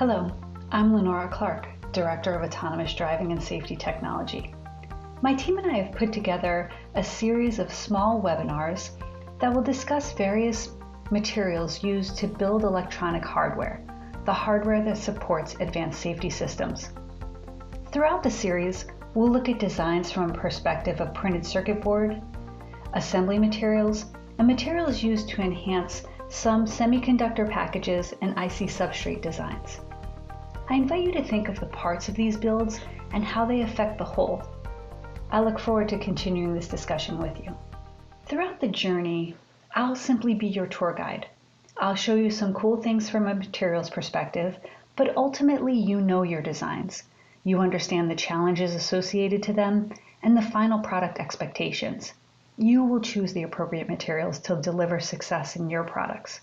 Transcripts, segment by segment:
Hello, I'm Lenora Clark, Director of Autonomous Driving and Safety Technology. My team and I have put together a series of small webinars that will discuss various materials used to build electronic hardware, the hardware that supports advanced safety systems. Throughout the series, we'll look at designs from a perspective of printed circuit board, assembly materials, and materials used to enhance some semiconductor packages and IC substrate designs. I invite you to think of the parts of these builds and how they affect the whole. I look forward to continuing this discussion with you. Throughout the journey, I'll simply be your tour guide. I'll show you some cool things from a materials perspective, but ultimately you know your designs. You understand the challenges associated to them and the final product expectations. You will choose the appropriate materials to deliver success in your products.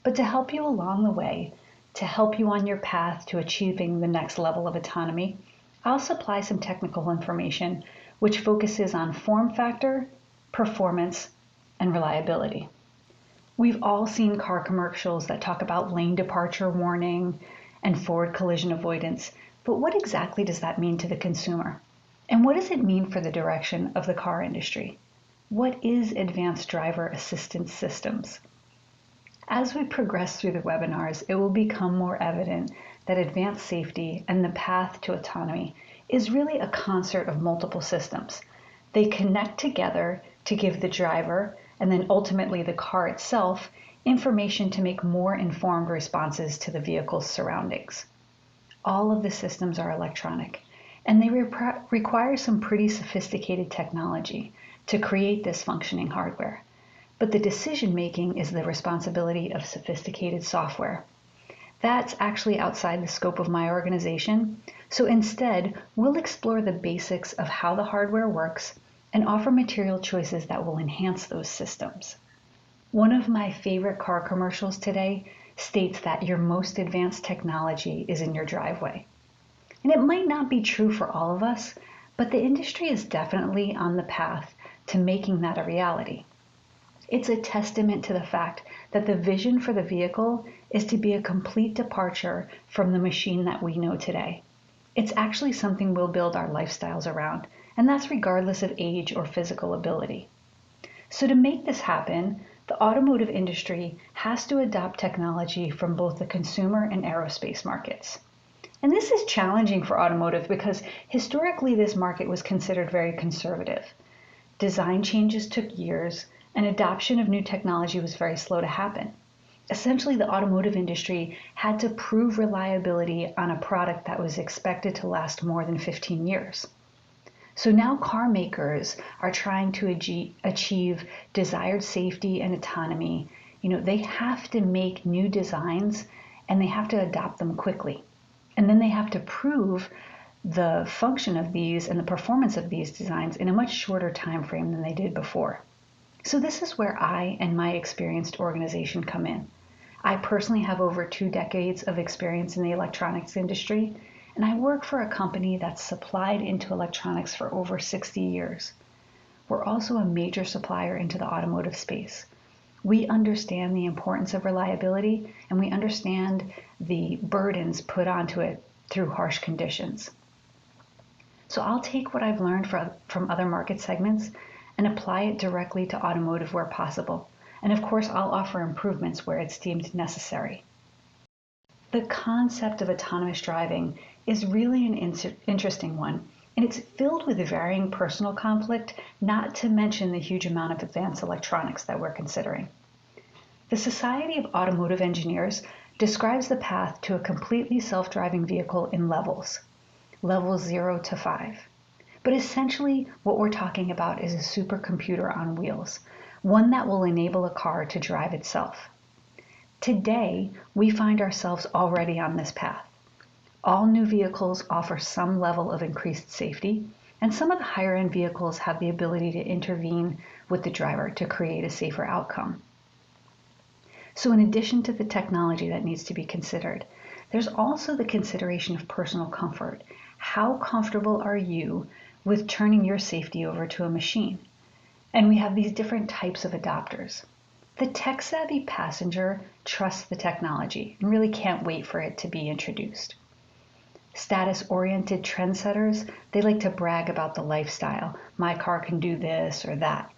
But to help you along the way, to help you on your path to achieving the next level of autonomy, I'll supply some technical information which focuses on form factor, performance, and reliability. We've all seen car commercials that talk about lane departure warning and forward collision avoidance, but what exactly does that mean to the consumer? And what does it mean for the direction of the car industry? What is advanced driver assistance systems? As we progress through the webinars, it will become more evident that advanced safety and the path to autonomy is really a concert of multiple systems. They connect together to give the driver, and then ultimately the car itself, information to make more informed responses to the vehicle's surroundings. All of the systems are electronic, and they require some pretty sophisticated technology to create this functioning hardware. But the decision-making is the responsibility of sophisticated software. That's actually outside the scope of my organization, so instead, we'll explore the basics of how the hardware works and offer material choices that will enhance those systems. One of my favorite car commercials today states that your most advanced technology is in your driveway. And it might not be true for all of us, but the industry is definitely on the path to making that a reality. It's a testament to the fact that the vision for the vehicle is to be a complete departure from the machine that we know today. It's actually something we'll build our lifestyles around, and that's regardless of age or physical ability. So to make this happen, the automotive industry has to adopt technology from both the consumer and aerospace markets. And this is challenging for automotive because historically this market was considered very conservative. Design changes took years, and adoption of new technology was very slow to happen. Essentially, the automotive industry had to prove reliability on a product that was expected to last more than 15 years. So now car makers are trying to achieve desired safety and autonomy. They have to make new designs and they have to adopt them quickly. And then they have to prove the function of these and the performance of these designs in a much shorter time frame than they did before. So this is where I and my experienced organization come in. I personally have over 2 decades of experience in the electronics industry, and I work for a company that's supplied into electronics for over 60 years. We're also a major supplier into the automotive space. We understand the importance of reliability, and we understand the burdens put onto it through harsh conditions. So I'll take what I've learned from other market segments and apply it directly to automotive where possible. And of course, I'll offer improvements where it's deemed necessary. The concept of autonomous driving is really an interesting one, and it's filled with varying personal conflict, not to mention the huge amount of advanced electronics that we're considering. The Society of Automotive Engineers describes the path to a completely self-driving vehicle in levels 0 to 5. But essentially, what we're talking about is a supercomputer on wheels, one that will enable a car to drive itself. Today, we find ourselves already on this path. All new vehicles offer some level of increased safety, and some of the higher-end vehicles have the ability to intervene with the driver to create a safer outcome. So in addition to the technology that needs to be considered, there's also the consideration of personal comfort. How comfortable are you with turning your safety over to a machine? And we have these different types of adopters. The tech-savvy passenger trusts the technology and really can't wait for it to be introduced. Status-oriented trendsetters, they like to brag about the lifestyle. My car can do this or that.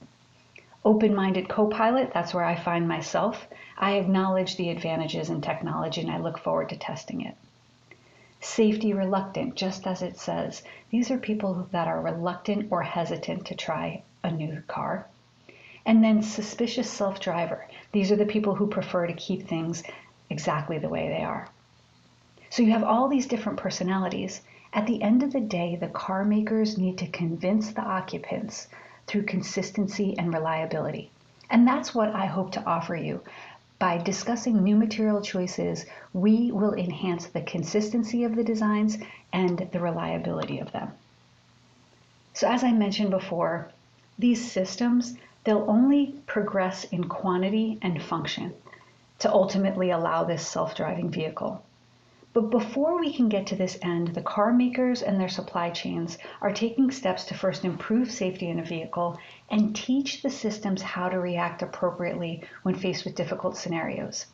Open-minded co-pilot, that's where I find myself. I acknowledge the advantages in technology and I look forward to testing it. Safety reluctant, just as it says. These are people that are reluctant or hesitant to try a new car. And then suspicious self-driver. These are the people who prefer to keep things exactly the way they are. So you have all these different personalities. At the end of the day, the car makers need to convince the occupants through consistency and reliability. And that's what I hope to offer you. By discussing new material choices, we will enhance the consistency of the designs and the reliability of them. So as I mentioned before, these systems, they'll only progress in quantity and function to ultimately allow this self-driving vehicle. But before we can get to this end, the car makers and their supply chains are taking steps to first improve safety in a vehicle and teach the systems how to react appropriately when faced with difficult scenarios.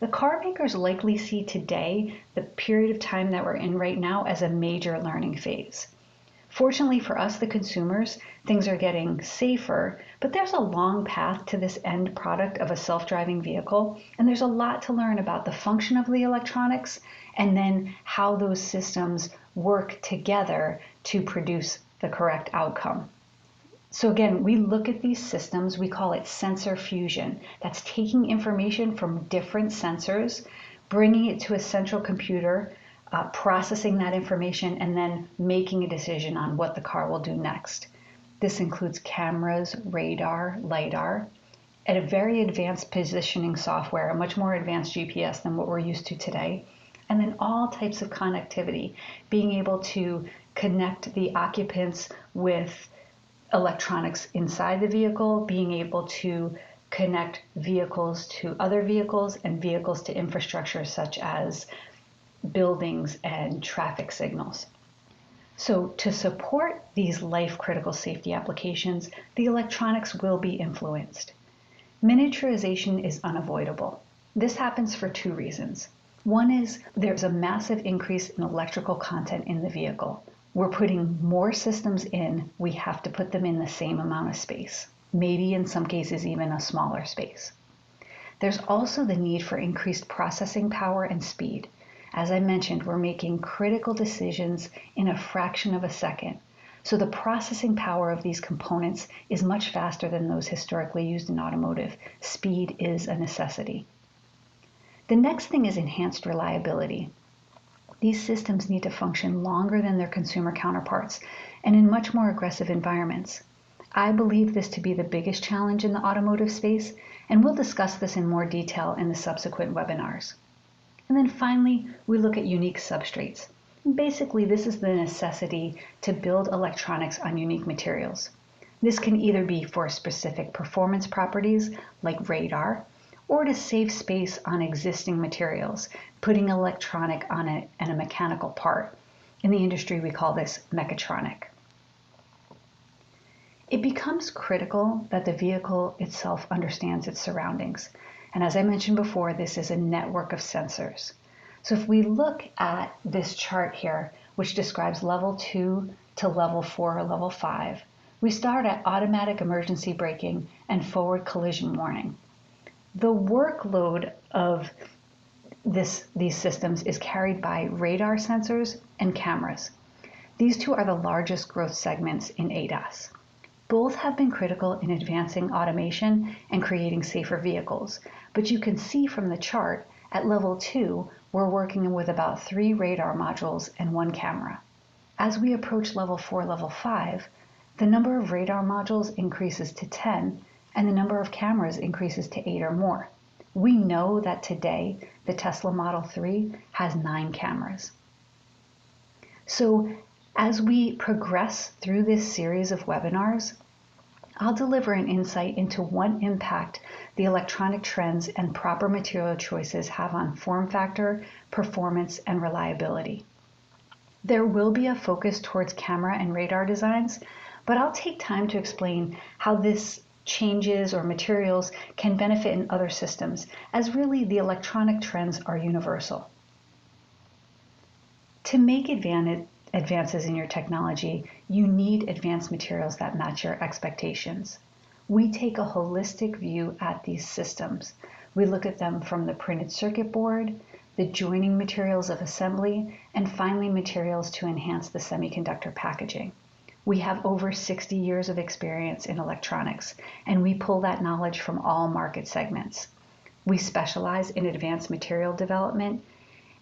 The car makers likely see today the period of time that we're in right now as a major learning phase. Fortunately for us, the consumers, things are getting safer, but there's a long path to this end product of a self-driving vehicle, and there's a lot to learn about the function of the electronics and then how those systems work together to produce the correct outcome. So again, we look at these systems, we call it sensor fusion. That's taking information from different sensors, bringing it to a central computer, processing that information, and then making a decision on what the car will do next. This includes cameras, radar, LiDAR, and a very advanced positioning software, a much more advanced GPS than what we're used to today, and then all types of connectivity, being able to connect the occupants with electronics inside the vehicle, being able to connect vehicles to other vehicles and vehicles to infrastructure such as buildings and traffic signals. So to support these life-critical safety applications, the electronics will be influenced. Miniaturization is unavoidable. This happens for two reasons. One is there's a massive increase in electrical content in the vehicle. We're putting more systems in, we have to put them in the same amount of space, maybe in some cases even a smaller space. There's also the need for increased processing power and speed. As I mentioned, we're making critical decisions in a fraction of a second. So the processing power of these components is much faster than those historically used in automotive. Speed is a necessity. The next thing is enhanced reliability. These systems need to function longer than their consumer counterparts and in much more aggressive environments. I believe this to be the biggest challenge in the automotive space, and we'll discuss this in more detail in the subsequent webinars. And then finally, we look at unique substrates. Basically, this is the necessity to build electronics on unique materials. This can either be for specific performance properties like radar, or to save space on existing materials, putting electronic on a mechanical part. In the industry, we call this mechatronic. It becomes critical that the vehicle itself understands its surroundings. And as I mentioned before, this is a network of sensors. So if we look at this chart here, which describes level 2 to level 4 or level 5, we start at automatic emergency braking and forward collision warning. The workload of these systems is carried by radar sensors and cameras. These two are the largest growth segments in ADAS. Both have been critical in advancing automation and creating safer vehicles, but you can see from the chart at level 2, we're working with about 3 radar modules and 1 camera. As we approach level 4, level 5, the number of radar modules increases to 10 and the number of cameras increases to 8 or more. We know that today the Tesla Model 3 has 9 cameras. So as we progress through this series of webinars, I'll deliver an insight into what impact the electronic trends and proper material choices have on form factor, performance, and reliability. There will be a focus towards camera and radar designs, but I'll take time to explain how this changes or materials can benefit in other systems, as really the electronic trends are universal. To make advances in your technology, you need advanced materials that match your expectations. We take a holistic view at these systems. We look at them from the printed circuit board, the joining materials of assembly, and finally materials to enhance the semiconductor packaging. We have over 60 years of experience in electronics, and we pull that knowledge from all market segments. We specialize in advanced material development,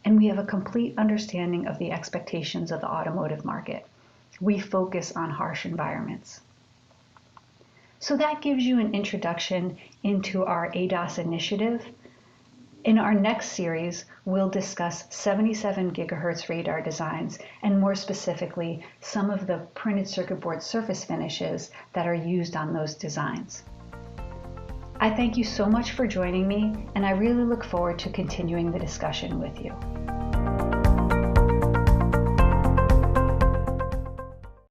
and we have a complete understanding of the expectations of the automotive market. We focus on harsh environments. So that gives you an introduction into our ADAS initiative. In our next series, we'll discuss 77 gigahertz radar designs, and more specifically, some of the printed circuit board surface finishes that are used on those designs. I thank you so much for joining me, and I really look forward to continuing the discussion with you.